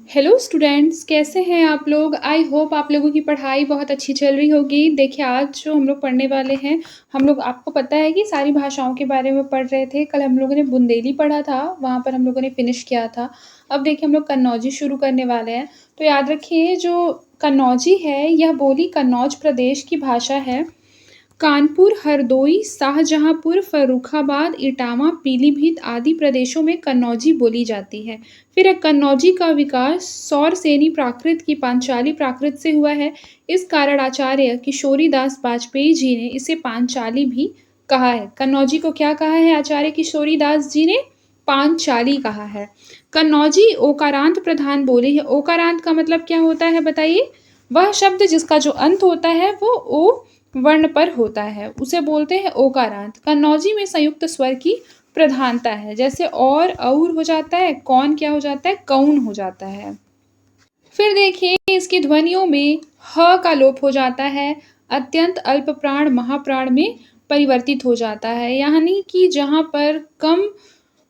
Hello students, कैसे हैं आप लोग? आई होप आप लोगों की पढ़ाई बहुत अच्छी चल रही होगी। देखिए, आज जो हम लोग पढ़ने वाले हैं, हम लोग आपको पता है कि सारी भाषाओं के बारे में पढ़ रहे थे। कल हम लोगों ने बुंदेली पढ़ा था, वहाँ पर हम लोगों ने फिनिश किया था। अब देखिए हम लोग कन्नौजी शुरू करने वाले हैं। तो याद रखिए, जो कन्नौजी है, यह बोली कन्नौज प्रदेश की भाषा है। कानपुर, हरदोई, शाहजहांपुर, फर्रुखाबाद, इटावा, पीलीभीत आदि प्रदेशों में कन्नौजी बोली जाती है। फिर कन्नौजी का विकास सौरसेनी प्राकृत की पांचाली प्राकृत से हुआ है। इस कारण आचार्य किशोरीदास वाजपेयी जी ने इसे पांचाली भी कहा है। कन्नौजी को क्या कहा है आचार्य किशोरीदास जी ने? पांचाली कहा है। कन्नौजी ओकारांत प्रधान बोली है। ओकारांत का मतलब क्या होता है बताइए? वह शब्द जिसका जो अंत होता है वो ओ वर्ण पर होता है, उसे बोलते हैं ओकारांत। कन्नौजी में संयुक्त स्वर की प्रधानता है। जैसे और हो जाता है, कौन क्या हो जाता है? कौन हो जाता है। फिर देखिए इसकी ध्वनियों में ह का लोप हो जाता है। अत्यंत अल्प प्राण महाप्राण में परिवर्तित हो जाता है। यानी कि जहाँ पर कम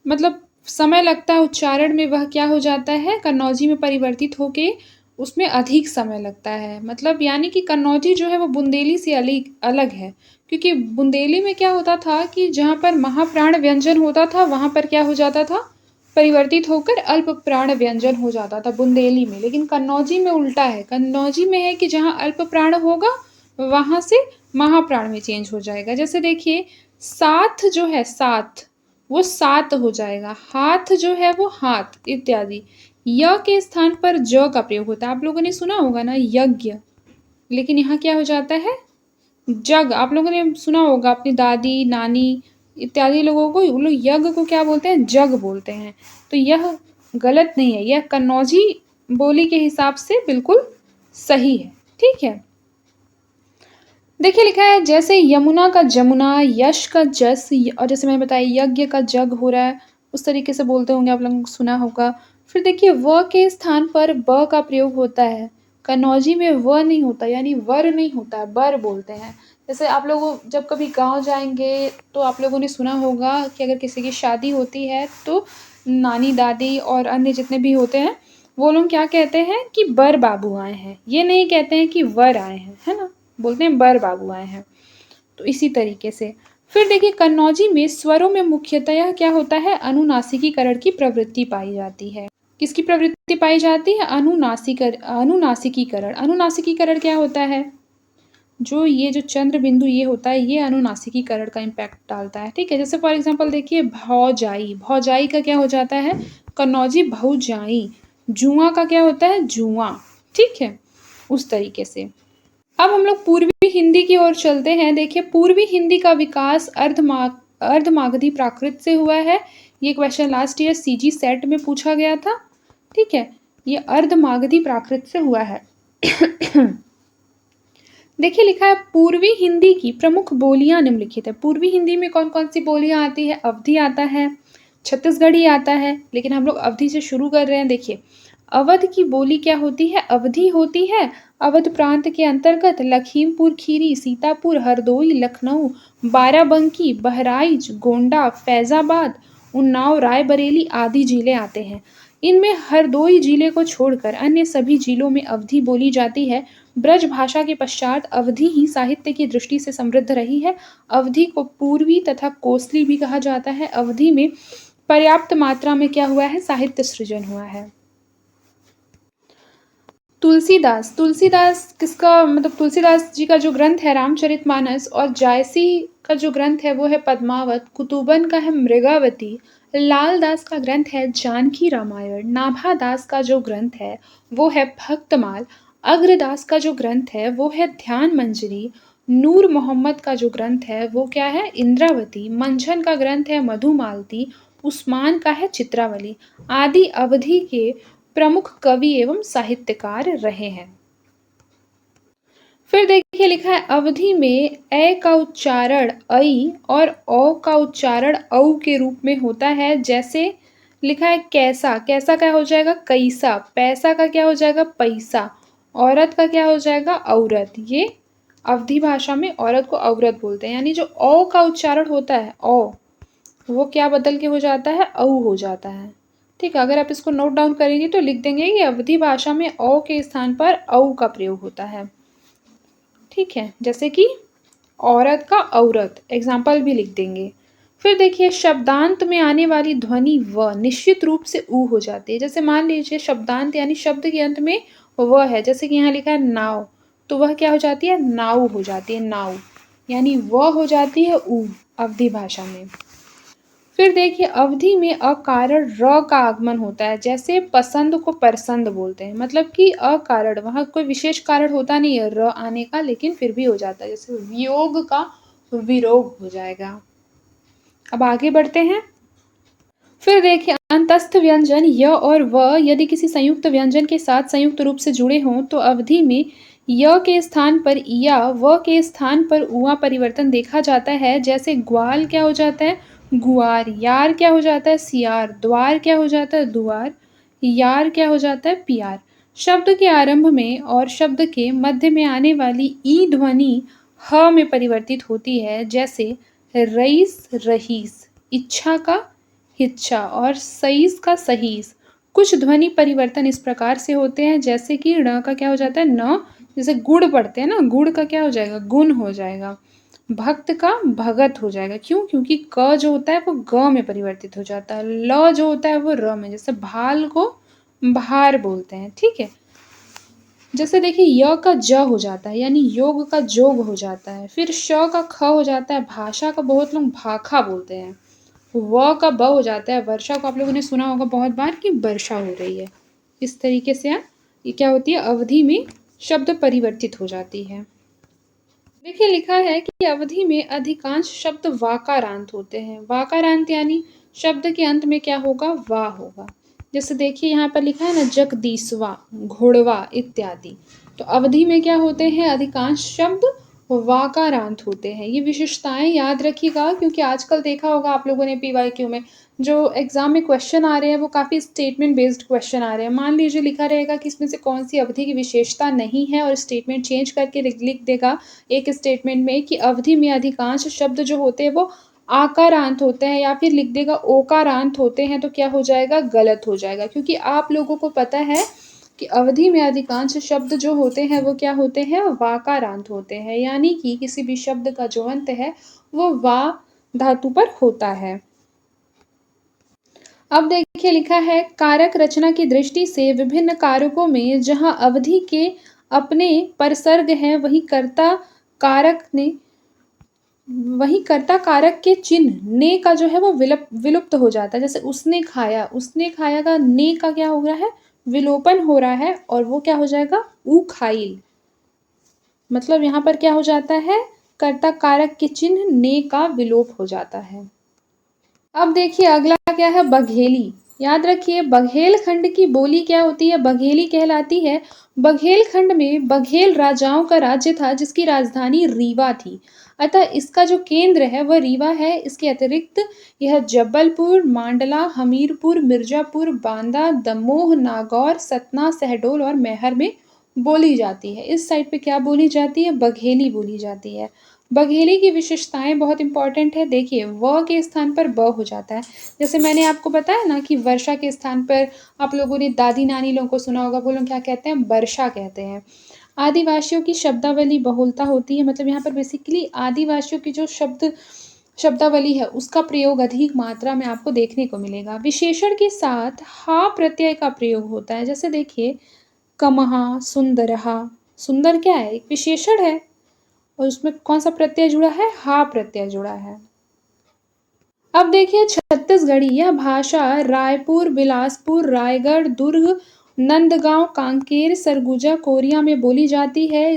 मतलब समय लगता है उच्चारण में, वह क्या हो जाता है? कन्नौजी में परिवर्तित होके उसमें अधिक समय लगता है। मतलब यानी कि कन्नौजी जो है वो बुंदेली से अलग है। क्योंकि बुंदेली में क्या होता था कि जहाँ पर महाप्राण व्यंजन होता था, वहाँ पर क्या हो जाता था? परिवर्तित होकर अल्प प्राण व्यंजन हो जाता था बुंदेली में। लेकिन कन्नौजी में उल्टा है। कन्नौजी में है कि जहाँ अल्प प्राण होगा, वहाँ से महाप्राण में चेंज हो जाएगा। जैसे देखिए, साथ जो है साथ, वो सात हो जाएगा। हाथ जो है वो हाथ इत्यादि। य के स्थान पर ज का प्रयोग होता है। आप लोगों ने सुना होगा ना यज्ञ, लेकिन यहाँ क्या हो जाता है? जग। आप लोगों ने सुना होगा अपनी दादी नानी इत्यादि लोगों को, वो लोग यज्ञ को क्या बोलते हैं? जग बोलते हैं। तो यह गलत नहीं है, यह कन्नौजी बोली के हिसाब से बिल्कुल सही है। ठीक है, देखिए लिखा है जैसे यमुना का जमुना, यश का जस, और जैसे मैंने बताया यज्ञ का जग हो रहा है, उस तरीके से बोलते होंगे, आप लोगों को सुना होगा। फिर देखिए व के स्थान पर ब का प्रयोग होता है। कन्नौजी में व नहीं होता, यानी वर नहीं होता है, बर बोलते हैं। जैसे आप लोग जब कभी गांव जाएंगे तो आप लोगों ने सुना होगा कि अगर किसी की शादी होती है तो नानी दादी और अन्य जितने भी होते हैं, वो लोग क्या कहते हैं कि बर बाबू आए हैं। ये नहीं कहते हैं कि वर आए हैं, है ना, बोलते हैं बर बाबू आए हैं। तो इसी तरीके से फिर देखिए कन्नौजी में स्वरों में मुख्यतः क्या होता है? अनुनासिकीकरण की प्रवृत्ति पाई जाती है। किसकी प्रवृत्ति पाई जाती है? अनुनासिकीकरण। अनुनासिकीकरण क्या होता है? जो ये जो चंद्र बिंदु ये होता है, ये अनुनासिकीकरण का इम्पैक्ट डालता है। ठीक है, जैसे फॉर एग्जाम्पल देखिए भौजाई। भौजाई का क्या हो जाता है? कन्नौजी भौजाई। जुआ का क्या होता है? जुआ। ठीक है, उस तरीके से। अब हम लोग पूर्वी हिंदी की ओर चलते हैं। देखिए पूर्वी हिंदी का विकास अर्धमागधी प्राकृत से हुआ है। ये question last year CG set में पूछा गया था। ठीक है, ये अर्धमागधी प्राकृत से हुआ है। देखिए लिखा है पूर्वी हिंदी की प्रमुख बोलियां निम्नलिखित है। पूर्वी हिंदी में कौन कौन सी बोलियां आती है? अवधी आता है, छत्तीसगढ़ी आता है, लेकिन हम लोग अवधी से शुरू कर रहे हैं। देखिए अवध की बोली क्या होती है? अवधी होती है। अवध प्रांत के अंतर्गत लखीमपुर खीरी, सीतापुर, हरदोई, लखनऊ, बाराबंकी, बहराइच, गोंडा, फैजाबाद, उन्नाव, रायबरेली आदि जिले आते हैं। इनमें हरदोई जिले को छोड़कर अन्य सभी जिलों में अवधी बोली जाती है। ब्रज भाषा के पश्चात अवधी ही साहित्य की दृष्टि से समृद्ध रही है। अवधी को पूर्वी तथा कोसली भी कहा जाता है। अवधी में पर्याप्त मात्रा में क्या हुआ है? साहित्य सृजन हुआ है। तुलसीदास। तुलसीदास किसका मतलब? तुलसीदास जी का जो ग्रंथ है रामचरितमानस, और जायसी का जो ग्रंथ है वो है पद्मावत, कुतुबन का है मृगावती, लाल दास का ग्रंथ है जानकी रामायण, नाभा दास का जो ग्रंथ है वो है भक्तमाल, अग्रदास का जो ग्रंथ है वो है ध्यान मंजरी, नूर मोहम्मद का जो ग्रंथ है वो क्या है? इंद्रावती, मंझन का ग्रंथ है मधुमालती, उस्मान का है चित्रावली आदि अवधि के प्रमुख कवि एवं साहित्यकार रहे हैं। फिर देखिए लिखा है अवधि में ए का उच्चारण ऐ और औ का उच्चारण औ के रूप में होता है। जैसे लिखा है कैसा, कैसा क्या हो जाएगा? कैसा। पैसा का क्या हो जाएगा? पैसा। औरत का क्या हो जाएगा? औरत। ये अवधि भाषा में औरत को औरत बोलते हैं। यानी जो औ का उच्चारण होता है औ, वो क्या बदल के हो जाता है? औ हो जाता है। ठीक है, अगर आप इसको नोट डाउन करेंगे तो लिख देंगे कि अवधी भाषा में औ के स्थान पर औ का प्रयोग होता है। ठीक है, जैसे कि औरत का औरत, एग्ज़ाम्पल भी लिख देंगे। फिर देखिए शब्दांत में आने वाली ध्वनि व निश्चित रूप से ऊ हो जाती है। जैसे मान लीजिए शब्दांत यानी शब्द के अंत में व है, जैसे कि यहाँ लिखा है नाव, तो वह क्या हो जाती है? नाव हो जाती है, नाव। यानी व हो जाती है ऊ अवधी भाषा में। फिर देखिए अवधि में अकारण र का आगमन होता है, जैसे पसंद को परसंद बोलते हैं। मतलब कि अकारण, वहाँ कोई विशेष कारण होता नहीं है र आने का, लेकिन फिर भी हो जाता है। जैसे वियोग का विरोग हो जाएगा। अब आगे बढ़ते हैं। फिर देखिए अंतस्थ व्यंजन य और व यदि किसी संयुक्त व्यंजन के साथ संयुक्त रूप से जुड़े हों तो अवधि में य के स्थान पर या व के स्थान पर उआ परिवर्तन देखा जाता है। जैसे ग्वाल क्या हो जाता है? गुआर। यार क्या हो जाता है? सियार। द्वार क्या हो जाता है? दुआर। यार क्या हो जाता है? पियार। शब्द के आरंभ में और शब्द के मध्य में आने वाली ई ध्वनि ह में परिवर्तित होती है। जैसे रईस, रहीस। इच्छा का हिच्छा और सईस का सहीस। कुछ ध्वनि परिवर्तन इस प्रकार से होते हैं, जैसे कि ण का क्या हो जाता है? न। जैसे गुड़ पढ़ते हैं ना, गुड़ का क्या हो जाएगा? गुण हो जाएगा। भक्त का भगत हो जाएगा। क्यों? क्योंकि क जो होता है वो ग में परिवर्तित हो जाता है। ल जो होता है वो र में। जैसे भाल को भार बोलते हैं। ठीक है। जैसे देखिए य का ज हो जाता है, यानी योग का जोग हो जाता है। फिर श का ख हो जाता है, भाषा का बहुत लोग भाखा बोलते हैं। व का ब हो जाता है, वर्षा को आप लोगों ने सुना होगा बहुत बार कि वर्षा हो रही है। इस तरीके से ये क्या होती है? अवधि में शब्द परिवर्तित हो जाती है। देखिए लिखा है कि अवधि में अधिकांश शब्द वाकारांत होते हैं। वाकारांत यानी शब्द के अंत में क्या होगा? वा होगा। जैसे देखिए यहाँ पर लिखा है ना, जगदीशवा, घोड़वा इत्यादि। तो अवधि में क्या होते हैं? अधिकांश शब्द वाकारांत होते हैं। ये विशेषताएं याद रखिएगा, क्योंकि आजकल देखा होगा आप लोगों ने पीवाईक्यू में जो एग्जाम में क्वेश्चन आ रहे हैं वो काफ़ी स्टेटमेंट बेस्ड क्वेश्चन आ रहे हैं। मान लीजिए लिखा रहेगा कि इसमें से कौन सी अवधि की विशेषता नहीं है और स्टेटमेंट चेंज करके लिख देगा एक स्टेटमेंट में कि अवधि में अधिकांश शब्द जो होते हैं वो आकारांत होते हैं, या फिर लिख देगा ओकारांत होते हैं, तो क्या हो जाएगा? गलत हो जाएगा। क्योंकि आप लोगों को पता है कि अवधि में अधिकांश शब्द जो होते हैं वो क्या होते हैं? वाकारांत होते हैं। यानी कि किसी भी शब्द का जो अंत है वो वा धातु पर होता है। अब देखिए लिखा है कारक रचना की दृष्टि से विभिन्न कारकों में जहां अवधि के अपने परसर्ग हैं, वहीं कर्ता कारक के चिन्ह ने का जो है वो विलुप्त हो जाता है। जैसे उसने खाया, उसने खाया का ने का क्या हो रहा है? विलोपन हो रहा है, और वो क्या हो जाएगा? ऊ खाइल। मतलब यहाँ पर क्या हो जाता है? कर्ता कारक के चिन्ह ने का विलोप हो जाता है। अब देखिए अगला क्या है? बघेली। याद रखिए बघेल खंड की बोली क्या होती है? बघेली कहलाती है। बघेल खंड में बघेल राजाओं का राज्य था, जिसकी राजधानी रीवा थी। अतः इसका जो केंद्र है वह रीवा है। इसके अतिरिक्त यह जबलपुर, मांडला, हमीरपुर, मिर्जापुर, बांदा, दमोह, नागौर, सतना, शहडोल और मैहर में बोली जाती है। इस साइड पे क्या बोली जाती है? बघेली बोली जाती है। बघेली की विशेषताएं बहुत इंपॉर्टेंट है। देखिए व के स्थान पर ब हो जाता है। जैसे मैंने आपको बताया ना कि वर्षा के स्थान पर आप लोगों ने दादी नानी लोगों को सुना होगा, वो लोग क्या कहते हैं? वर्षा कहते हैं। आदिवासियों की शब्दावली बहुलता होती है। मतलब यहाँ पर बेसिकली आदिवासियों की जो शब्दावली है उसका प्रयोग अधिक मात्रा में आपको देखने को मिलेगा। विशेषण के साथ हा प्रत्यय का प्रयोग होता है। जैसे देखिए कमहा, सुंदरहा। सुंदर क्या है? एक विशेषण है, और उसमें कौन सा प्रत्यय जुड़ा है? हा प्रत्यय जुड़ा है। अब देखिए छत्तीसगढ़ी, यह भाषा रायपुर, बिलासपुर, रायगढ़, दुर्ग, नंदगांव, कांकेर, सरगुजा, कोरिया में बोली जाती है।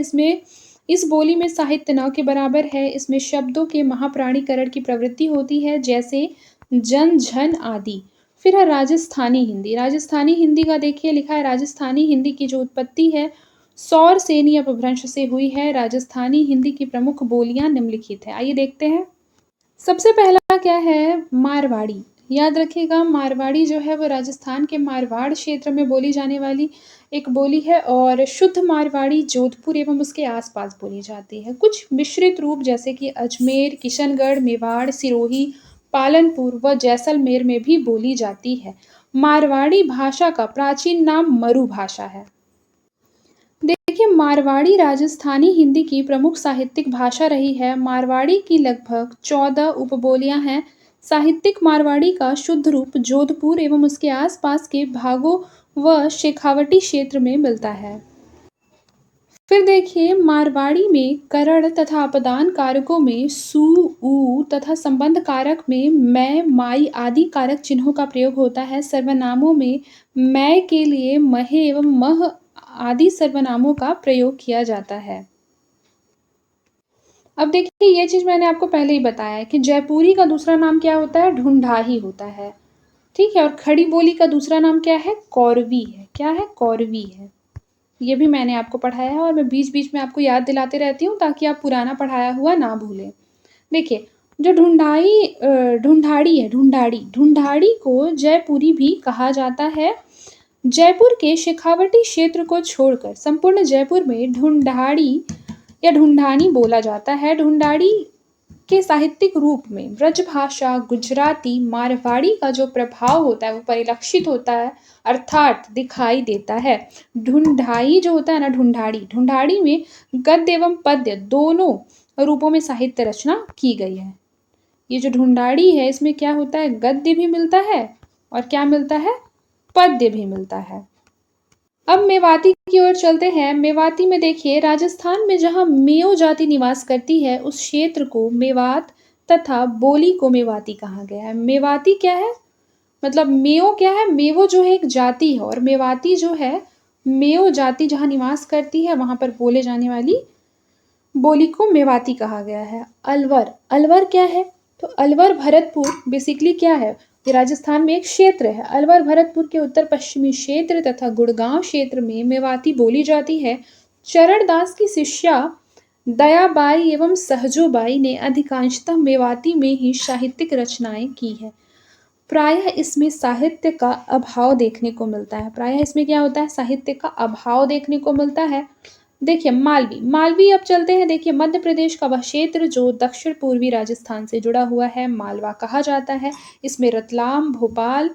इस बोली में साहित्य न के बराबर है। इसमें शब्दों के महाप्राणीकरण की प्रवृत्ति होती है, जैसे जन, झन आदि। फिर है राजस्थानी हिंदी। राजस्थानी हिंदी का देखिए लिखा है, राजस्थानी हिंदी की जो उत्पत्ति है सौर सेनी अपभ्रंश से हुई है। राजस्थानी हिंदी की प्रमुख बोलियां निम्नलिखित है। आइए देखते हैं। सबसे पहला क्या है? मारवाड़ी। याद रखिएगा मारवाड़ी जो है वो राजस्थान के मारवाड़ क्षेत्र में बोली जाने वाली एक बोली है, और शुद्ध मारवाड़ी जोधपुर एवं उसके आसपास बोली जाती है। कुछ मिश्रित रूप जैसे कि अजमेर, किशनगढ़, मेवाड़, सिरोही, पालनपुर व जैसलमेर में भी बोली जाती है। मारवाड़ी भाषा का प्राचीन नाम मरु भाषा है। देखिए, मारवाड़ी राजस्थानी हिंदी की प्रमुख साहित्यिक भाषा रही है। मारवाड़ी की लगभग 14 उपबोलियां हैं। साहित्यिक मारवाड़ी का शुद्ध रूप जोधपुर एवं उसके आसपास के भागों व शेखावटी क्षेत्र में मिलता है। फिर देखिए, मारवाड़ी में करण तथा अपदान कारकों में सु, ऊ तथा संबंध कारक में मैं, माई आदि कारक चिन्हों का प्रयोग होता है। सर्वनामों में मैं के लिए महे एवं मह आदि सर्वनामों का प्रयोग किया जाता है। अब देखिए, ये चीज़ मैंने आपको पहले ही बताया है कि जयपुरी का दूसरा नाम क्या होता है? ढूंढाही होता है। ठीक है, और खड़ी बोली का दूसरा नाम क्या है? कौरवी है। क्या है? कौरवी है। ये भी मैंने आपको पढ़ाया है और मैं बीच-बीच में आपको याद दिलाते रहती हूँ ताकि आप पुराना पढ़ाया हुआ ना भूलें। देखिए, जो ढूंढाड़ी है, ढूंढाड़ी को जयपुरी भी कहा जाता है। जयपुर के शेखावटी क्षेत्र को छोड़कर संपूर्ण जयपुर में ढूंढाड़ी या ढूंढानी बोला जाता है। ढूंढाड़ी के साहित्यिक रूप में ब्रजभाषा, गुजराती, मारवाड़ी का जो प्रभाव होता है वो परिलक्षित होता है, अर्थात दिखाई देता है। ढूंढाई जो होता है ना, ढूंढाड़ी में गद्य एवं पद्य दोनों रूपों में साहित्य रचना की गई है। ये जो ढूंढाड़ी है इसमें क्या होता है? गद्य भी मिलता है और क्या मिलता है? पद्य भी मिलता है। अब मेवाती की ओर चलते हैं। मेवाती में देखिए, राजस्थान में जहाँ मेयो जाति निवास करती है उस क्षेत्र को मेवात तथा बोली को मेवाती कहा गया है। मेवाती क्या है? मतलब मेयो क्या है? मेवो जो है एक जाति है और मेवाती जो है मेयो जाति जहाँ निवास करती है वहां पर बोले जाने वाली बोली को मेवाती कहा गया है। अलवर, अलवर क्या है? तो अलवर भरतपुर बेसिकली क्या है? ये राजस्थान में एक क्षेत्र है। अलवर भरतपुर के उत्तर पश्चिमी क्षेत्र तथा गुड़गांव क्षेत्र में मेवाती बोली जाती है। चरण दास की शिष्या दयाबाई एवं सहजोबाई ने अधिकांशतः मेवाती में ही साहित्यिक रचनाएं की है। प्रायः इसमें साहित्य का अभाव देखने को मिलता है। प्रायः इसमें क्या होता है? साहित्य का अभाव देखने को मिलता है। देखिए, मालवी अब चलते हैं। देखिए, मध्य प्रदेश का वह क्षेत्र जो दक्षिण पूर्वी राजस्थान से जुड़ा हुआ है मालवा कहा जाता है। इसमें रतलाम, भोपाल,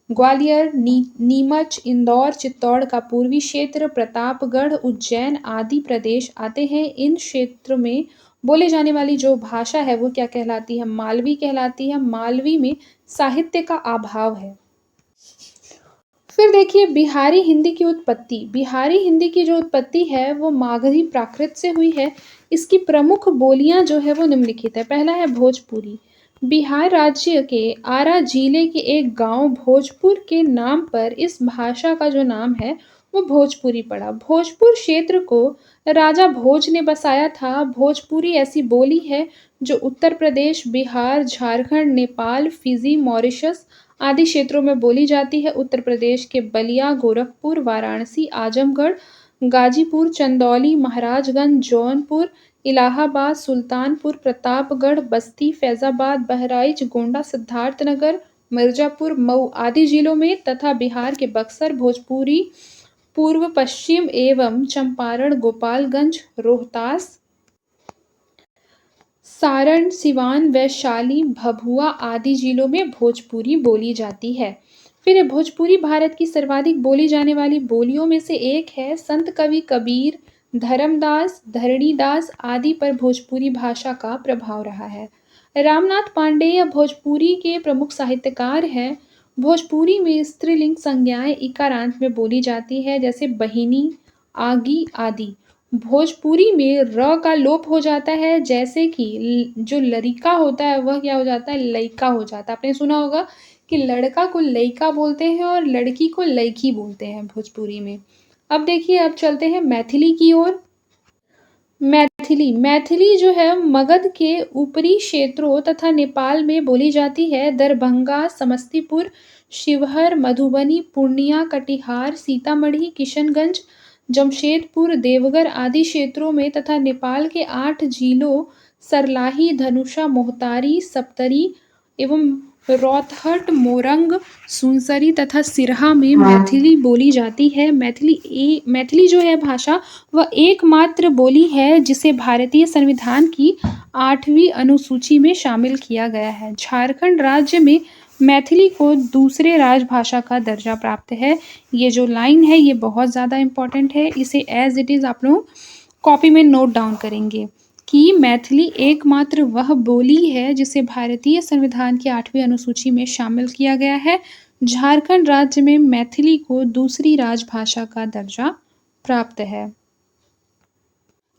ग्वालियर, नीमच, इंदौर, चित्तौड़ का पूर्वी क्षेत्र, प्रतापगढ़, उज्जैन आदि प्रदेश आते हैं। इन क्षेत्र में बोले जाने वाली जो भाषा है वो क्या कहलाती है? मालवी कहलाती है। मालवी में साहित्य का अभाव है। फिर देखिए, बिहारी हिंदी की उत्पत्ति। बिहारी हिंदी की जो उत्पत्ति है वो मागधी प्राकृत से हुई है। इसकी प्रमुख बोलियां जो है वो निम्नलिखित है। पहला है भोजपुरी। बिहार राज्य के आरा जिले के एक गांव भोजपुर के नाम पर इस भाषा का जो नाम है वो भोजपुरी पड़ा। भोजपुर क्षेत्र को राजा भोज ने बसाया था। भोजपुरी ऐसी बोली है जो उत्तर प्रदेश, बिहार, झारखंड, नेपाल, फिजी, मॉरिशस आदि क्षेत्रों में बोली जाती है। उत्तर प्रदेश के बलिया, गोरखपुर, वाराणसी, आजमगढ़, गाजीपुर, चंदौली, महाराजगंज, जौनपुर, इलाहाबाद, सुल्तानपुर, प्रतापगढ़, बस्ती, फैजाबाद, बहराइच, गोंडा, सिद्धार्थनगर, मिर्जापुर, मऊ आदि जिलों में तथा बिहार के बक्सर, भोजपुरी, पूर्व पश्चिम एवं चंपारण, गोपालगंज, रोहतास, सारण, सिवान, वैशाली, भभुआ आदि जिलों में भोजपुरी बोली जाती है। फिर ये भोजपुरी भारत की सर्वाधिक बोली जाने वाली बोलियों में से एक है। संत कवि कबीर, धर्मदास, धरणीदास आदि पर भोजपुरी भाषा का प्रभाव रहा है। रामनाथ पांडेय भोजपुरी के प्रमुख साहित्यकार हैं। भोजपुरी में स्त्रीलिंग संज्ञाएं इकारांत में बोली जाती है जैसे बहिनी, आगी आदि। भोजपुरी में र का लोप हो जाता है जैसे कि जो लरिका होता है वह क्या हो जाता है? लइका हो जाता है। आपने सुना होगा कि लड़का को लइका बोलते हैं और लड़की को लइकी बोलते हैं भोजपुरी में। अब देखिए, अब चलते हैं मैथिली की ओर। मैथिली जो है मगध के ऊपरी क्षेत्रों तथा नेपाल में बोली जाती है। दरभंगा, समस्तीपुर, शिवहर, मधुबनी, पूर्णिया, कटिहार, सीतामढ़ी, किशनगंज, जमशेदपुर, देवघर आदि क्षेत्रों में तथा नेपाल के 8 जिलों सरलाही, धनुषा, मोहतारी, सप्तरी एवं रौतहट, मोरंग, सुनसरी तथा सिरहा में मैथिली बोली जाती है। मैथिली जो है भाषा वह एकमात्र बोली है जिसे भारतीय संविधान की 8वीं अनुसूची में शामिल किया गया है। झारखंड राज्य में मैथिली को दूसरे राजभाषा का दर्जा प्राप्त है। ये जो लाइन है ये बहुत ज़्यादा इम्पोर्टेंट है, इसे एज़ इट इज़ आप लोग कॉपी में नोट डाउन करेंगे कि मैथिली एकमात्र वह बोली है जिसे भारतीय संविधान की 8वीं अनुसूची में शामिल किया गया है। झारखंड राज्य में मैथिली को दूसरी राजभाषा का दर्जा प्राप्त है।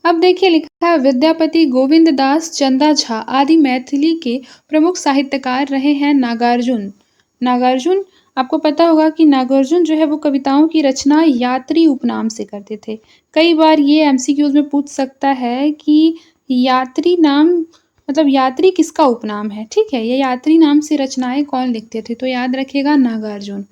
अब देखिए लिखा है विद्यापति गोविंद दास चंदा झा आदि मैथिली के प्रमुख साहित्यकार रहे हैं नागार्जुन। नागार्जुन आपको पता होगा कि नागार्जुन जो है वो कविताओं की रचना यात्री उपनाम से करते थे। कई बार ये एमसीक्यूज में पूछ सकता है कि यात्री नाम मतलब यात्री किसका उपनाम है, ठीक है, ये यात्री नाम से रचनाएं कौन लिखते थे, तो याद रखिएगा नागार्जुन।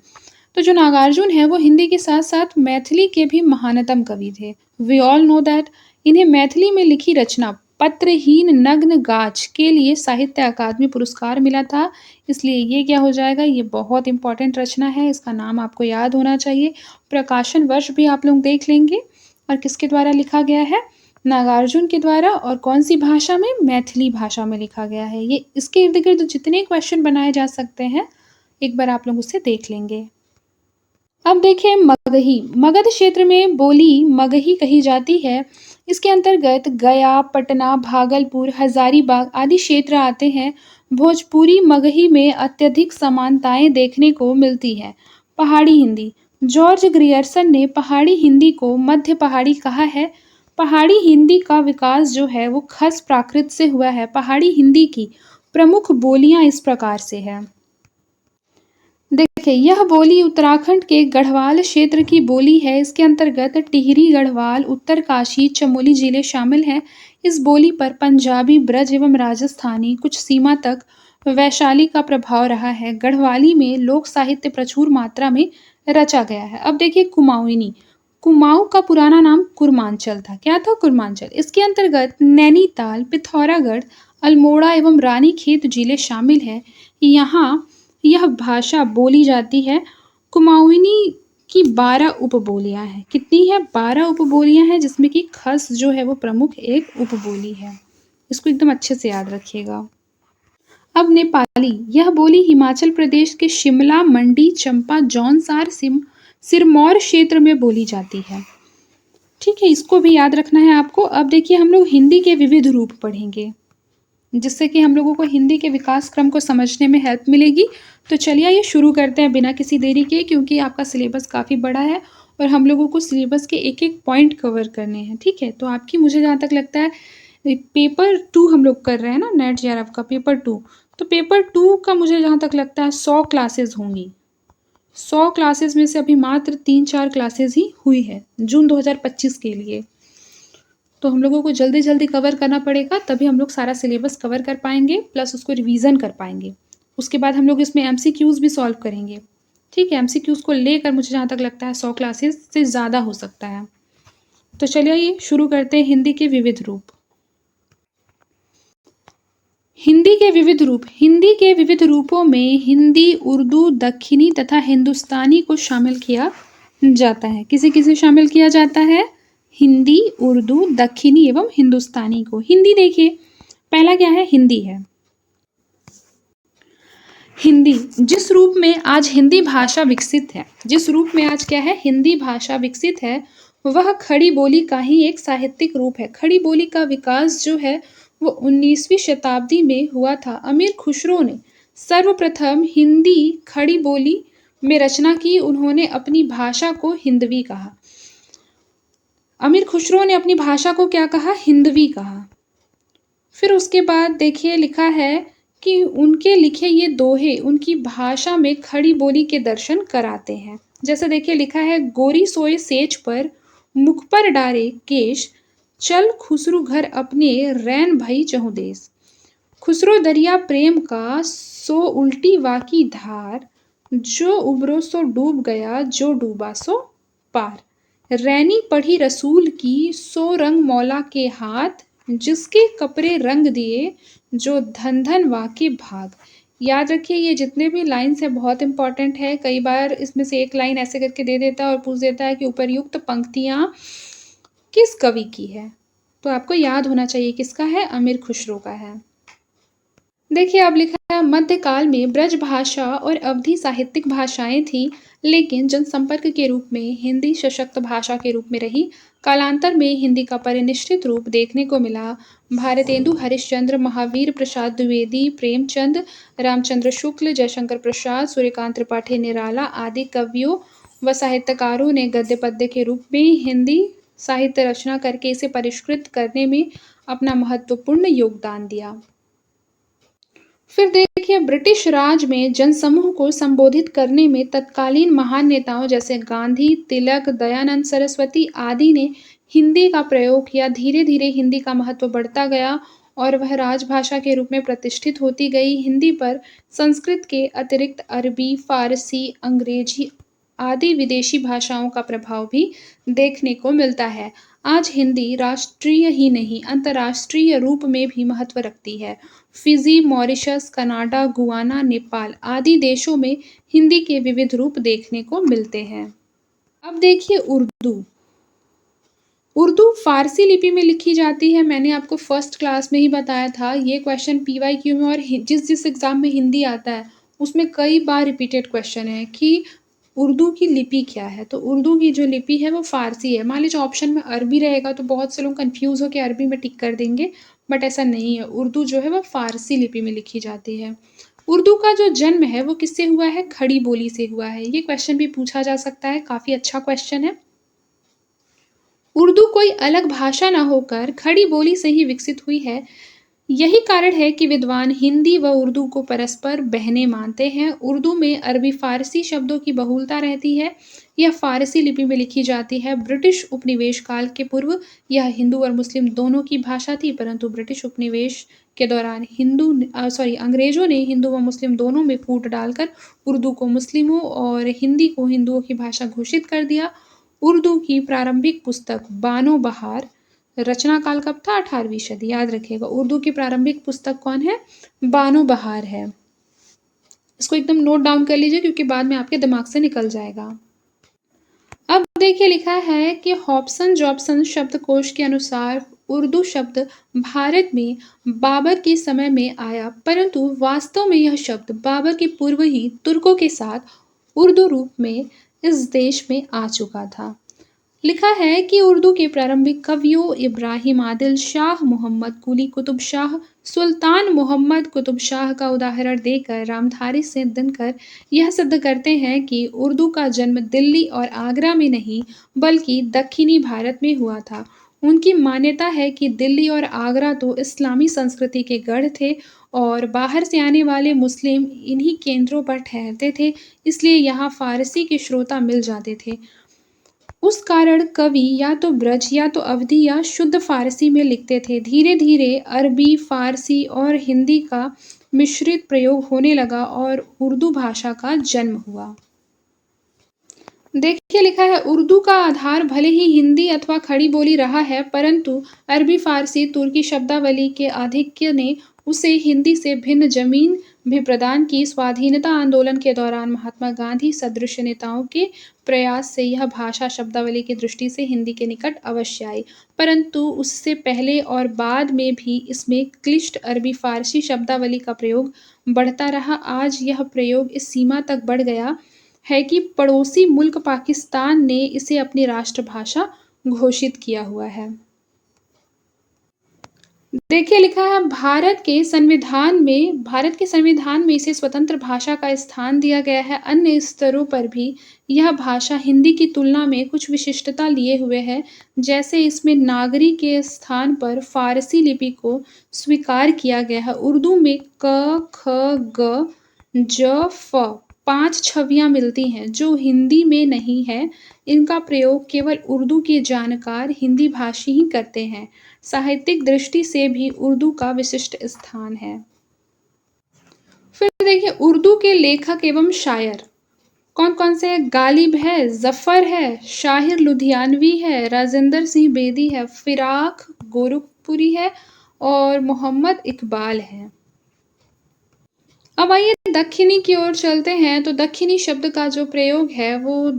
तो जो नागार्जुन है वो हिंदी के साथ साथ मैथिली के भी महानतम कवि थे। वी ऑल नो दैट इन्हें मैथिली में लिखी रचना पत्रहीन नग्न गाछ के लिए साहित्य अकादमी पुरस्कार मिला था। इसलिए ये क्या हो जाएगा, ये बहुत इंपॉर्टेंट रचना है, इसका नाम आपको याद होना चाहिए। प्रकाशन वर्ष भी आप लोग देख लेंगे और किसके द्वारा लिखा गया है, नागार्जुन के द्वारा, और कौन सी भाषा में, मैथिली भाषा में लिखा गया है। ये इसके इर्द गिर्द जितने क्वेश्चन बनाए जा सकते हैं एक बार आप लोग उससे देख लेंगे। अब देखिए मगही, मगध क्षेत्र में बोली मगही कही जाती है। इसके अंतर्गत गया, पटना, भागलपुर, हजारीबाग आदि क्षेत्र आते हैं। भोजपुरी मगही में अत्यधिक समानताएं देखने को मिलती है। पहाड़ी हिंदी, जॉर्ज ग्रियर्सन ने पहाड़ी हिंदी को मध्य पहाड़ी कहा है। पहाड़ी हिंदी का विकास जो है वो खस प्राकृत से हुआ है। पहाड़ी हिंदी की प्रमुख बोलियां इस प्रकार से है। देखिए यह बोली उत्तराखंड के गढ़वाल क्षेत्र की बोली है। इसके अंतर्गत टिहरी, गढ़वाल, उत्तरकाशी, चमोली जिले शामिल हैं। इस बोली पर पंजाबी, ब्रज एवं राजस्थानी कुछ सीमा तक वैशाली का प्रभाव रहा है। गढ़वाली में लोक साहित्य प्रचुर मात्रा में रचा गया है। अब देखिए कुमाऊनी, कुमाऊं का पुराना नाम कुरमांचल था। क्या था, कुरमांचल। इसके अंतर्गत नैनीताल, पिथौरागढ़, अल्मोड़ा एवं रानीखेत जिले शामिल हैं। यहाँ यह भाषा बोली जाती है। कुमाऊनी की 12 उपबोलियां हैं। कितनी है, 12 उपबोलियां हैं, जिसमें कि खस जो है वो प्रमुख एक उपबोली है। इसको एकदम अच्छे से याद रखिएगा। अब नेपाली, यह बोली हिमाचल प्रदेश के शिमला, मंडी, चंपा, जौनसार, सिरमौर क्षेत्र में बोली जाती है। ठीक है, इसको भी याद रखना है आपको। अब देखिए हम लोग हिंदी के विविध रूप पढ़ेंगे जिससे कि हम लोगों को हिंदी के विकास क्रम को समझने में हेल्प मिलेगी। तो चलिए ये शुरू करते हैं बिना किसी देरी के, क्योंकि आपका सिलेबस काफ़ी बड़ा है और हम लोगों को सिलेबस के एक एक पॉइंट कवर करने हैं। ठीक है, तो आपकी मुझे जहाँ तक लगता है पेपर 2 हम लोग कर रहे हैं ना, नेट जेआरएफ का पेपर 2, तो पेपर 2 का मुझे जहाँ तक लगता है 100 क्लासेज होंगी। 100 क्लासेज में से अभी मात्र 3-4 क्लासेज ही हुई है जून 2025 के लिए। तो हम लोगों को जल्दी जल्दी कवर करना पड़ेगा, तभी हम लोग सारा सिलेबस कवर कर पाएंगे, प्लस उसको रिवीजन कर पाएंगे। उसके बाद हम लोग इसमें एमसीक्यूज़ भी सॉल्व करेंगे। ठीक है, एमसीक्यूज़ को लेकर मुझे जहाँ तक लगता है 100 क्लासेस से ज़्यादा हो सकता है। तो चलिए ये शुरू करते हैं हिंदी के विविध रूप। हिंदी के विविध रूप, हिंदी के विविध रूपों में हिंदी, उर्दू, दक्षिणी तथा हिंदुस्तानी को शामिल किया जाता है। किसे किसे शामिल किया जाता है, हिंदी, उर्दू, दक्षिणी एवं हिंदुस्तानी को। हिंदी देखिए, पहला क्या है, हिंदी है। हिंदी, जिस रूप में आज हिंदी भाषा विकसित है, जिस रूप में आज क्या है, हिंदी भाषा विकसित है, वह खड़ी बोली का ही एक साहित्यिक रूप है। खड़ी बोली का विकास जो है वो 19वीं शताब्दी में हुआ था। अमीर खुसरो ने सर्वप्रथम हिंदी खड़ी बोली में रचना की। उन्होंने अपनी भाषा को हिंदवी कहा। अमीर खुसरो ने अपनी भाषा को क्या कहा, हिंदवी कहा। फिर उसके बाद देखिए लिखा है कि उनके लिखे ये दोहे उनकी भाषा में खड़ी बोली के दर्शन कराते हैं। जैसे देखिए लिखा है, गोरी सोए सेज पर, मुख पर डारे केश, चल खुसरू घर अपने, रैन भई चहु देश। खुसरो दरिया प्रेम का, सो उल्टी वाकी धार, जो उबरो सो डूब गया, जो डूबा सो पार। रैनी पढ़ी रसूल की, सो रंग मौला के हाथ, जिसके कपड़े रंग दिए, जो धन धन वाके भाग। याद रखिए ये जितने भी लाइन्स हैं बहुत इंपॉर्टेंट है। कई बार इसमें से एक लाइन ऐसे करके दे देता है और पूछ देता है कि उपर्युक्त पंक्तियाँ किस कवि की है, तो आपको याद होना चाहिए किसका है, अमीर खुसरो का है। देखिए, अब लिखा है मध्यकाल में ब्रज भाषा और अवधी साहित्यिक भाषाएं थीं, लेकिन जनसंपर्क के रूप में हिंदी सशक्त भाषा के रूप में रही। कालांतर में हिंदी का परिनिष्ठित रूप देखने को मिला। भारतेंदु हरिश्चंद्र, महावीर प्रसाद द्विवेदी, प्रेमचंद, रामचंद्र शुक्ल, जयशंकर प्रसाद, सूर्यकांत त्रिपाठी निराला आदि कवियों व साहित्यकारों ने गद्य पद्य के रूप में हिंदी साहित्य रचना करके इसे परिष्कृत करने में अपना महत्वपूर्ण योगदान दिया। फिर देखिए, ब्रिटिश राज में जनसमूह को संबोधित करने में तत्कालीन महान नेताओं जैसे गांधी, तिलक, दयानंद सरस्वती आदि ने हिंदी का प्रयोग किया। धीरे धीरे हिंदी का महत्व बढ़ता गया और वह राजभाषा के रूप में प्रतिष्ठित होती गई। हिंदी पर संस्कृत के अतिरिक्त अरबी, फारसी, अंग्रेजी आदि विदेशी भाषाओं का प्रभाव भी देखने को मिलता है। आज हिंदी राष्ट्रीय ही नहीं, अंतर्राष्ट्रीय रूप में भी महत्व रखती है। Fiji, Mauritius, Canada, Guyana, Nepal आदि देशों में हिंदी के विविध रूप देखने को मिलते हैं। अब देखिए उर्दू। उर्दू फारसी लिपि में लिखी जाती है। मैंने आपको फर्स्ट क्लास में ही बताया था। ये क्वेश्चन पीवाईक्यू में और जिस जिस एग्ज़ाम में हिंदी आता है उसमें कई बार रिपीटेड क्वेश्चन है कि उर्दू की लिपि क्या है। तो उर्दू की जो लिपि है वो फारसी है। मान लीजिए ऑप्शन में अरबी रहेगा तो बहुत से लोग कन्फ्यूज़ होकर अरबी में टिक कर देंगे, बट ऐसा नहीं है। उर्दू जो है वो फारसी लिपि में लिखी जाती है। उर्दू का जो जन्म है वो किससे हुआ है? खड़ी बोली से हुआ है। ये क्वेश्चन भी पूछा जा सकता है, काफ़ी अच्छा क्वेश्चन है। उर्दू कोई अलग भाषा न होकर खड़ी बोली से ही विकसित हुई है। यही कारण है कि विद्वान हिंदी व उर्दू को परस्पर बहने मानते हैं। उर्दू में अरबी फारसी शब्दों की बहुलता रहती है। यह फारसी लिपि में लिखी जाती है। ब्रिटिश उपनिवेश काल के पूर्व यह हिंदू और मुस्लिम दोनों की भाषा थी, परंतु ब्रिटिश उपनिवेश के दौरान अंग्रेजों ने हिंदू व मुस्लिम दोनों में फूट डालकर उर्दू को मुस्लिमों और हिंदी को हिंदुओं की भाषा घोषित कर दिया। उर्दू की प्रारंभिक पुस्तक बानो बहार, रचना काल कब था? 18वीं सदी। याद रखिएगा, उर्दू की प्रारंभिक पुस्तक कौन है? बानो बहार है। इसको एकदम नोट डाउन कर लीजिए क्योंकि बाद में आपके दिमाग से निकल जाएगा। अब देखिए, लिखा है कि हॉब्सन जॉब्सन शब्दकोश के अनुसार उर्दू शब्द भारत में बाबर के समय में आया, परंतु वास्तव में यह शब्द बाबर के पूर्व ही तुर्कों के साथ उर्दू रूप में इस देश में आ चुका था। लिखा है कि उर्दू के प्रारंभिक कवियों इब्राहिम आदिल शाह, मोहम्मद कुली कुतुब शाह, सुल्तान मोहम्मद कुतुब शाह का उदाहरण देकर रामधारी सिंह दिनकर यह सिद्ध करते हैं कि उर्दू का जन्म दिल्ली और आगरा में नहीं बल्कि दक्षिणी भारत में हुआ था। उनकी मान्यता है कि दिल्ली और आगरा तो इस्लामी संस्कृति के गढ़ थे और बाहर से आने वाले मुस्लिम इन्हीं केंद्रों पर ठहरते थे, इसलिए यहाँ फारसी के श्रोता मिल जाते थे। उस कारण कवि या तो ब्रज या तो अवधी या शुद्ध फारसी में लिखते थे। धीरे धीरे अरबी, फारसी और हिंदी का मिश्रित प्रयोग होने लगा और उर्दू भाषा का जन्म हुआ। देखिए, लिखा है उर्दू का आधार भले ही हिंदी अथवा खड़ी बोली रहा है, परंतु अरबी, फारसी, तुर्की शब्दावली के आधिक्य ने उसे हिंदी से भिन्न जमीन भी प्रदान की। स्वाधीनता आंदोलन के दौरान महात्मा गांधी सदृश नेताओं के प्रयास से यह भाषा शब्दावली की दृष्टि से हिंदी के निकट अवश्य आई, परंतु उससे पहले और बाद में भी इसमें क्लिष्ट अरबी फारसी शब्दावली का प्रयोग बढ़ता रहा। आज यह प्रयोग इस सीमा तक बढ़ गया है कि पड़ोसी मुल्क पाकिस्तान ने इसे अपनी राष्ट्रभाषा घोषित किया हुआ है। देखिए, लिखा है भारत के संविधान में इसे स्वतंत्र भाषा का स्थान दिया गया है। अन्य स्तरों पर भी यह भाषा हिंदी की तुलना में कुछ विशिष्टता लिए हुए है। जैसे इसमें नागरी के स्थान पर फारसी लिपि को स्वीकार किया गया है। उर्दू में क, ख, ग, ज, फ 5 छवियां मिलती हैं जो हिंदी में नहीं है। इनका प्रयोग केवल उर्दू के जानकार हिंदी भाषी ही करते हैं। साहित्यिक दृष्टि से भी उर्दू का विशिष्ट स्थान है। फिर देखिए, उर्दू के लेखक एवं शायर कौन कौन से हैं? गालिब है, जफर है, शाहिर लुधियानवी है, राजेंद्र सिंह बेदी है, फिराक गोरखपुरी है और मोहम्मद इकबाल है। अब आइए दक्षिणी की ओर चलते हैं। तो दक्षिणी शब्द का जो प्रयोग है वो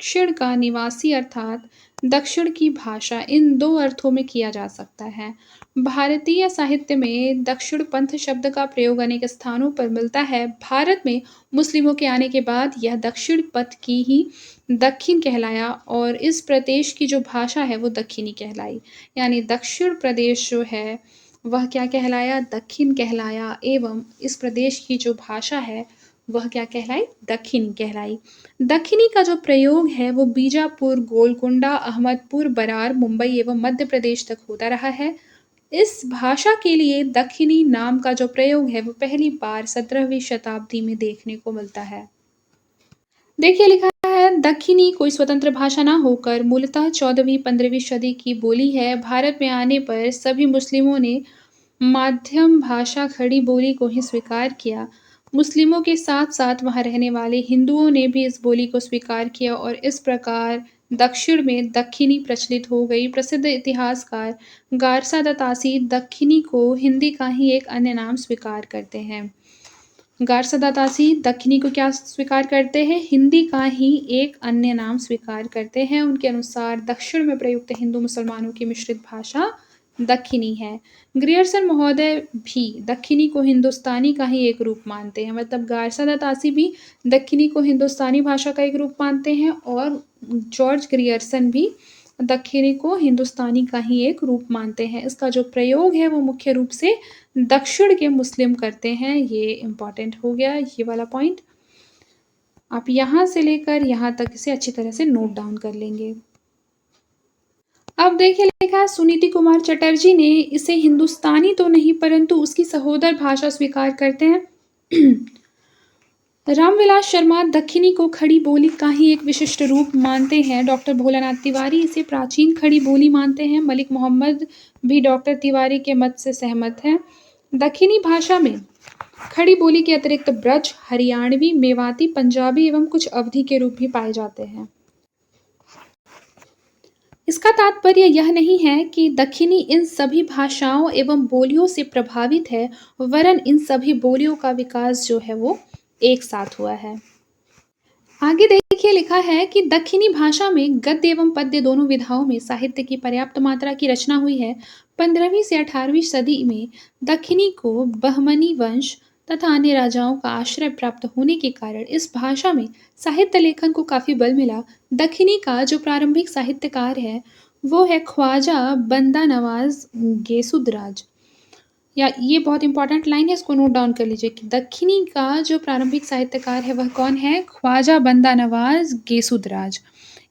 दक्षिण का निवासी अर्थात दक्षिण की भाषा, इन दो अर्थों में किया जा सकता है। भारतीय साहित्य में दक्षिण पंथ शब्द का प्रयोग अनेक स्थानों पर मिलता है। भारत में मुस्लिमों के आने के बाद यह दक्षिण पथ की ही दक्षिण कहलाया और इस प्रदेश की जो भाषा है वो दक्षिणी कहलाई। यानी दक्षिण प्रदेश जो है वह क्या कहलाया? दक्षिण कहलाया एवं इस प्रदेश की जो भाषा है वह क्या कहलाई? दक्षिणी कहलाई। दक्षिणी का जो प्रयोग है वो बीजापुर, गोलकुंडा, अहमदपुर, बरार, मुंबई एवं मध्य प्रदेश तक होता रहा है। इस भाषा के लिए दक्षिणी नाम का जो प्रयोग है वो पहली बार 17वीं शताब्दी में देखने को मिलता है। देखिए लिखा है दक्षिणी कोई स्वतंत्र भाषा ना होकर मूलतः 14वीं-15वीं सदी की बोली है। भारत में आने पर सभी मुस्लिमों ने माध्यम भाषा खड़ी बोली को ही स्वीकार किया। मुस्लिमों के साथ-साथ वहाँ रहने वाले हिंदुओं ने भी इस बोली को स्वीकार किया और इस प्रकार दक्षिण में दक्षिणी प्रचलित हो गई। प्रसिद्ध इतिहासकार गारसा दत्तासी दक्षिणी को हिंदी का ही एक अन्य नाम स्वीकार करते हैं। गारसा दत्तासी दक्षिणी को क्या स्वीकार करते हैं? हिंदी का ही एक अन्य नाम स्वीकार करते हैं। उनके अनुसार दक्षिण में प्रयुक्त हिंदू मुसलमानों की मिश्रित भाषा दक्षिणी है। ग्रियर्सन महोदय भी दक्षिणी को हिंदुस्तानी का ही एक रूप मानते हैं। मतलब गारसा दत्तासी भी दक्षिणी को हिंदुस्तानी भाषा का एक रूप मानते हैं और जॉर्ज ग्रियर्सन भी दक्षिणी को हिंदुस्तानी का ही एक रूप मानते हैं। इसका जो प्रयोग है वो मुख्य रूप से दक्षिण के मुस्लिम करते हैं। ये इम्पॉर्टेंट हो गया ये वाला पॉइंट। आप यहाँ से लेकर यहाँ तक इसे अच्छी तरह से नोट डाउन कर लेंगे। अब देखिए लिखा है सुनीति कुमार चटर्जी ने इसे हिंदुस्तानी तो नहीं परंतु उसकी सहोदर भाषा स्वीकार करते हैं। रामविलास शर्मा दक्षिणी को खड़ी बोली का ही एक विशिष्ट रूप मानते हैं। डॉक्टर भोलानाथ तिवारी इसे प्राचीन खड़ी बोली मानते हैं। मलिक मोहम्मद भी डॉक्टर तिवारी के मत से सहमत हैं। दक्षिणी भाषा में खड़ी बोली के अतिरिक्त ब्रज, हरियाणवी, मेवाती, पंजाबी एवं कुछ अवधी के रूप भी पाए जाते हैं। इसका तात्पर्य यह नहीं है कि दक्षिणी इन सभी भाषाओं एवं बोलियों से प्रभावित है, वरन इन सभी बोलियों का विकास जो है वो एक साथ हुआ है। आगे देखिए लिखा है कि दक्षिणी भाषा में गद्य एवं पद्य दोनों विधाओं में साहित्य की पर्याप्त मात्रा की रचना हुई है। 15वीं से 18वीं सदी में दक्षिणी को बहमनी वंश तथा अन्य राजाओं का आश्रय प्राप्त होने के कारण इस भाषा में साहित्य लेखन को काफी बल मिला। दक्षिणी का जो प्रारंभिक साहित्यकार है वो है ख्वाजा बंदा नवाज गेसुद्राज। या ये बहुत इंपॉर्टेंट लाइन है, इसको नोट डाउन कर लीजिए कि दक्षिणी का जो प्रारंभिक साहित्यकार है वह कौन है? ख्वाजा बंदा नवाज गेसुद्राज।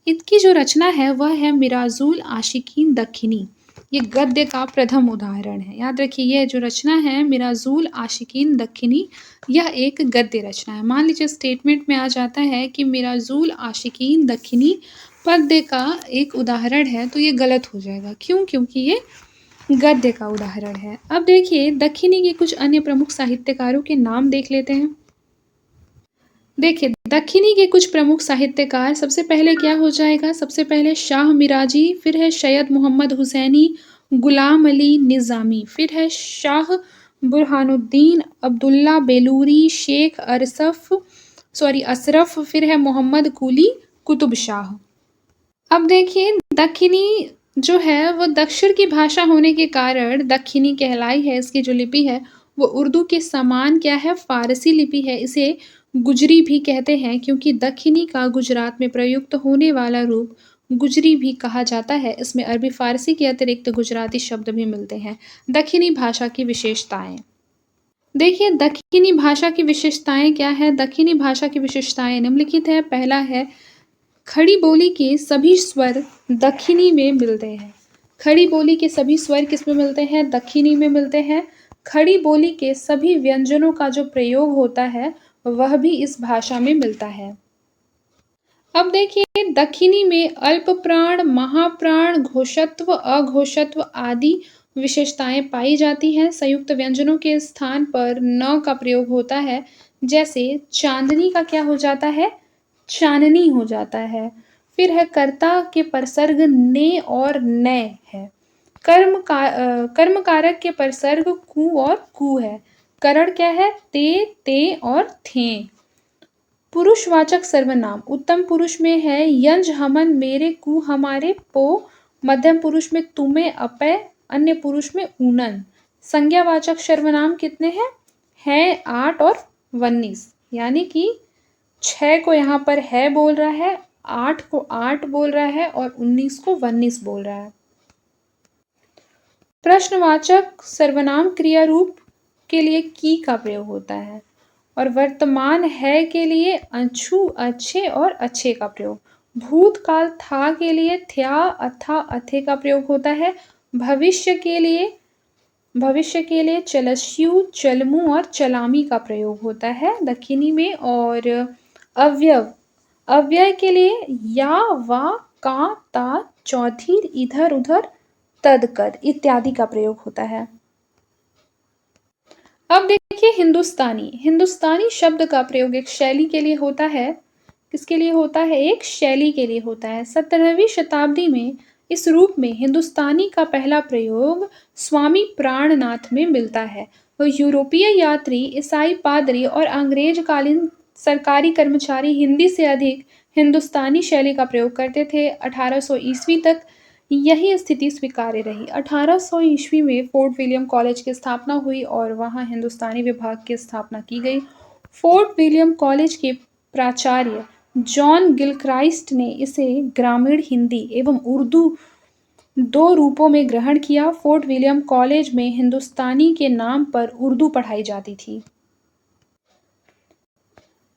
इनकी जो रचना है वह है मिराजुल आशिकीन दक्षिणी। ये गद्य का प्रथम उदाहरण है। याद रखिए ये जो रचना है मिराजुल आशिकीन दक्षिणी यह एक गद्य रचना है। मान लीजिए स्टेटमेंट में आ जाता है कि मिराजुल आशिकीन दक्षिणी पद्य का एक उदाहरण है तो ये गलत हो जाएगा। क्यों? क्योंकि ये गद्य का उदाहरण है। अब देखिए दक्षिणी के कुछ अन्य प्रमुख साहित्यकारों के नाम देख लेते हैं। देखिए दक्षिणी के कुछ प्रमुख साहित्यकार सबसे पहले क्या हो जाएगा? सबसे पहले शाह मिराजी, फिर है सैयद मोहम्मद हुसैनी, गुलाम अली निज़ामी, फिर है शाह बुरहानुद्दीन, अब्दुल्ला बेलूरी, शेख अशरफ, फिर है मोहम्मद कुली कुतुब शाह। अब देखिए दक्षिणी जो है वो दक्षिण की भाषा होने के कारण दक्षिणी कहलाई है। इसकी जो लिपि है वो उर्दू के समान क्या है? फारसी लिपि है। इसे गुजरी भी कहते हैं क्योंकि दक्षिणी का गुजरात में प्रयुक्त होने वाला रूप गुजरी भी कहा जाता है। इसमें अरबी फारसी के अतिरिक्त गुजराती शब्द भी मिलते हैं। दक्षिणी भाषा की विशेषताएं देखिए दक्षिणी भाषा की विशेषताएं क्या है? दक्षिणी भाषा की विशेषताएं निम्नलिखित है। पहला है खड़ी बोली के सभी स्वर दक्षिणी में मिलते हैं। खड़ी बोली के सभी स्वर किस में मिलते हैं? दक्षिणी में मिलते हैं। खड़ी बोली के सभी व्यंजनों का जो प्रयोग होता है वह भी इस भाषा में मिलता है। अब देखिए दक्षिणी में अल्प प्राण, महाप्राण, घोषत्व, अघोषत्व आदि विशेषताएं पाई जाती हैं। संयुक्त व्यंजनों के स्थान पर न का प्रयोग होता है। जैसे चांदनी का क्या हो जाता है? चाननी हो जाता है। फिर है कर्ता के परसर्ग ने और नै है। कर्म कारक के परसर्ग कु और कु है। करण क्या है? ते, और थे। पुरुषवाचक सर्वनाम उत्तम पुरुष में है यंज हमन मेरे कु हमारे पो, मध्यम पुरुष में तुम्हें अपय, अन्य पुरुष में ऊनन। संज्ञावाचक सर्वनाम कितने हैं? है 8 और 19, यानी कि 6 को यहाँ पर है बोल रहा है, 8 को 8 बोल रहा है और 19 को 19 बोल रहा है। प्रश्नवाचक सर्वनाम क्रिया रूप के लिए की का प्रयोग होता है और वर्तमान है के लिए अछु, अच्छे और अच्छे का प्रयोग। भूतकाल था के लिए थ्या, अथा, अथे का प्रयोग होता है। भविष्य के लिए चलस्यु, चलमु और चलामी का प्रयोग होता है दक्षिणी में। और अव्यय के लिए या, वा, का, ता, चौधीर, इधर उधर, तदकद इत्यादि का प्रयोग होता है। अब देखिए हिंदुस्तानी शब्द का प्रयोग एक शैली के लिए होता है। किसके लिए होता है? एक शैली के लिए होता है। 17वीं शताब्दी में इस रूप में हिंदुस्तानी का पहला प्रयोग स्वामी प्राणनाथ में मिलता है। तो यूरोपीय यात्री, ईसाई पादरी और अंग्रेजकालीन सरकारी कर्मचारी हिंदी से अधिक हिंदुस्तानी शैली का प्रयोग करते थे। 1800 ईस्वी तक यही स्थिति स्वीकार्य रही। 1800 ईस्वी में फोर्ट विलियम कॉलेज की स्थापना हुई और वहां हिंदुस्तानी विभाग की स्थापना की गई। फोर्ट विलियम कॉलेज के प्राचार्य जॉन गिलक्राइस्ट ने इसे ग्रामीण हिंदी एवं उर्दू 2 रूपों में ग्रहण किया। फोर्ट विलियम कॉलेज में हिंदुस्तानी के नाम पर उर्दू पढ़ाई जाती थी।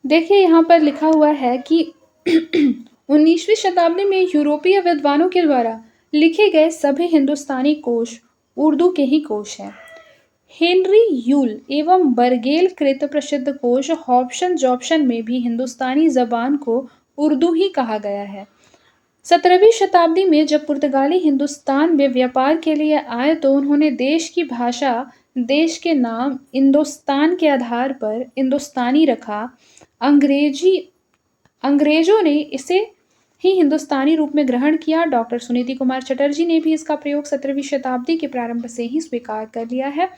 देखिए यहाँ पर लिखा हुआ है कि 19वीं शताब्दी में यूरोपीय विद्वानों के द्वारा लिखे गए सभी हिंदुस्तानी कोश उर्दू के ही कोश हैं। हेनरी यूल एवं बर्गेल कृत प्रसिद्ध कोश हॉब्सन जॉब्सन में भी हिंदुस्तानी जबान को उर्दू ही कहा गया है। 17वीं शताब्दी में जब पुर्तगाली हिंदुस्तान में व्यापार के लिए आए तो उन्होंने देश की भाषा, देश के नाम हिंदुस्तान के आधार पर हिंदुस्तानी रखा। अंग्रेजों ने इसे ही हिंदुस्तानी रूप में ग्रहण किया। डॉक्टर सुनीति कुमार चटर्जी ने भी इसका प्रयोग 17वीं शताब्दी के प्रारंभ से ही स्वीकार कर लिया है।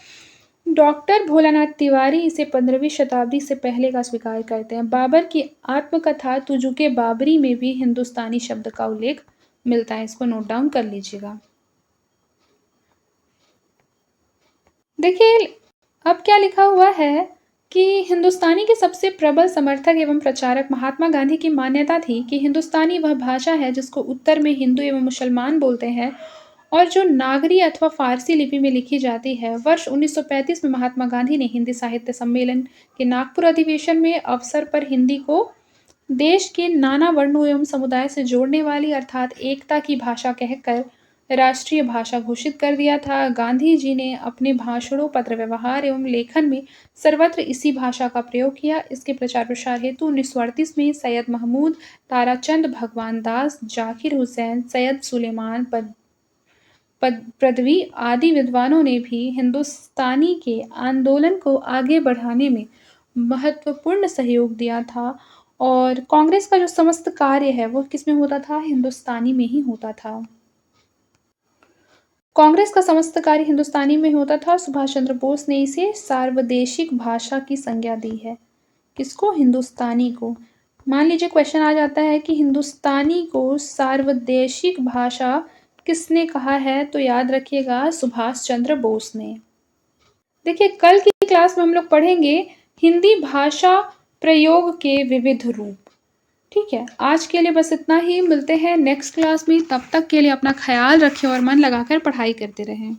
डॉक्टर भोलानाथ तिवारी इसे 15वीं शताब्दी से पहले का स्वीकार करते हैं। बाबर की आत्मकथा तुजुके बाबरी में भी हिंदुस्तानी शब्द का उल्लेख मिलता है। इसको नोट डाउन कर लीजिएगा। देखिए अब क्या लिखा हुआ है कि हिंदुस्तानी के सबसे प्रबल समर्थक एवं प्रचारक महात्मा गांधी की मान्यता थी कि हिंदुस्तानी वह भाषा है जिसको उत्तर में हिंदू एवं मुसलमान बोलते हैं और जो नागरी अथवा फारसी लिपि में लिखी जाती है। वर्ष 1935 में महात्मा गांधी ने हिंदी साहित्य सम्मेलन के नागपुर अधिवेशन में अवसर पर हिंदी को देश के नाना वर्णों एवं समुदाय से जोड़ने वाली अर्थात एकता की भाषा कहकर राष्ट्रीय भाषा घोषित कर दिया था। गांधी जी ने अपने भाषणों, पत्र व्यवहार एवं लेखन में सर्वत्र इसी भाषा का प्रयोग किया। इसके प्रचार प्रसार हेतु 1938 में सैयद महमूद, ताराचंद, भगवान दास, जाकिर हुसैन, सैयद सुलेमान पदवी आदि विद्वानों ने भी हिंदुस्तानी के आंदोलन को आगे बढ़ाने में महत्वपूर्ण सहयोग दिया था और कांग्रेस का जो समस्त कार्य है वो किसमें होता था? हिंदुस्तानी में ही होता था। कांग्रेस का समस्त कार्य हिंदुस्तानी में होता था। सुभाष चंद्र बोस ने इसे सार्वदेशिक भाषा की संज्ञा दी है। किसको? हिंदुस्तानी को। मान लीजिए क्वेश्चन आ जाता है कि हिंदुस्तानी को सार्वदेशिक भाषा किसने कहा है, तो याद रखिएगा सुभाष चंद्र बोस ने। देखिए कल की क्लास में हम लोग पढ़ेंगे हिंदी भाषा प्रयोग के विविध रूप। ठीक है, आज के लिए बस इतना ही। मिलते हैं नेक्स्ट क्लास में। तब तक के लिए अपना ख्याल रखें और मन लगाकर पढ़ाई करते रहें।